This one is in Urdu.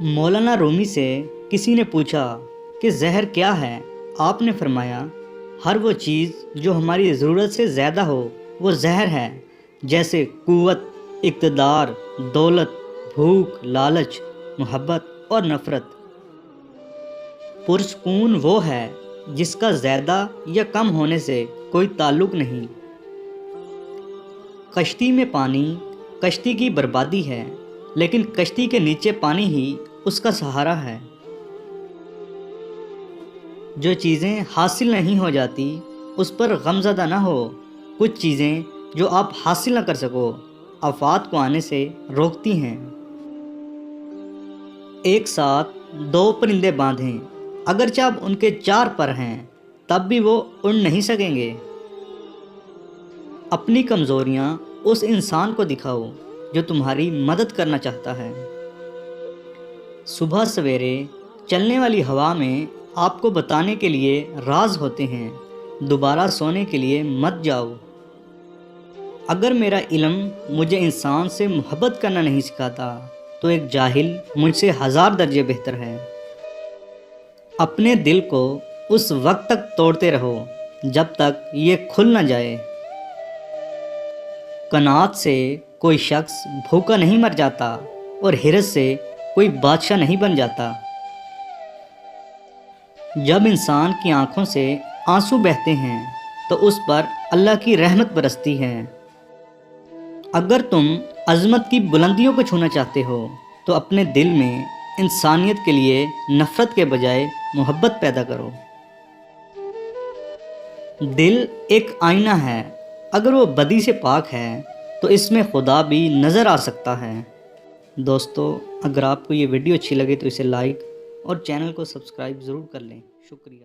مولانا رومی سے کسی نے پوچھا کہ زہر کیا ہے؟ آپ نے فرمایا، ہر وہ چیز جو ہماری ضرورت سے زیادہ ہو وہ زہر ہے، جیسے قوت، اقتدار، دولت، بھوک، لالچ، محبت اور نفرت۔ پرسکون وہ ہے جس کا زیادہ یا کم ہونے سے کوئی تعلق نہیں۔ کشتی میں پانی کشتی کی بربادی ہے، لیکن کشتی کے نیچے پانی ہی اس کا سہارا ہے۔ جو چیزیں حاصل نہیں ہو جاتی اس پر غمزدہ نہ ہو۔ کچھ چیزیں جو آپ حاصل نہ کر سکو آفات کو آنے سے روکتی ہیں۔ ایک ساتھ دو پرندے باندھیں، اگرچہ اب ان کے 4 پر ہیں تب بھی وہ اڑ نہیں سکیں گے۔ اپنی کمزوریاں اس انسان کو دکھاؤ جو تمہاری مدد کرنا چاہتا ہے۔ صبح سویرے چلنے والی ہوا میں آپ کو بتانے کے لیے راز ہوتے ہیں، دوبارہ سونے کے لیے مت جاؤ۔ اگر میرا علم مجھے انسان سے محبت کرنا نہیں سکھاتا تو ایک جاہل مجھ سے 1000 درجے بہتر ہے۔ اپنے دل کو اس وقت تک توڑتے رہو جب تک یہ کھل نہ جائے۔ قناعت سے کوئی شخص بھوکا نہیں مر جاتا اور حرص سے کوئی بادشاہ نہیں بن جاتا۔ جب انسان کی آنکھوں سے آنسو بہتے ہیں تو اس پر اللہ کی رحمت برستی ہے۔ اگر تم عظمت کی بلندیوں کو چھونا چاہتے ہو تو اپنے دل میں انسانیت کے لیے نفرت کے بجائے محبت پیدا کرو۔ دل ایک آئینہ ہے، اگر وہ بدی سے پاک ہے تو اس میں خدا بھی نظر آ سکتا ہے۔ دوستو، اگر آپ کو یہ ویڈیو اچھی لگے تو اسے لائک اور چینل کو سبسکرائب ضرور کر لیں۔ شکریہ۔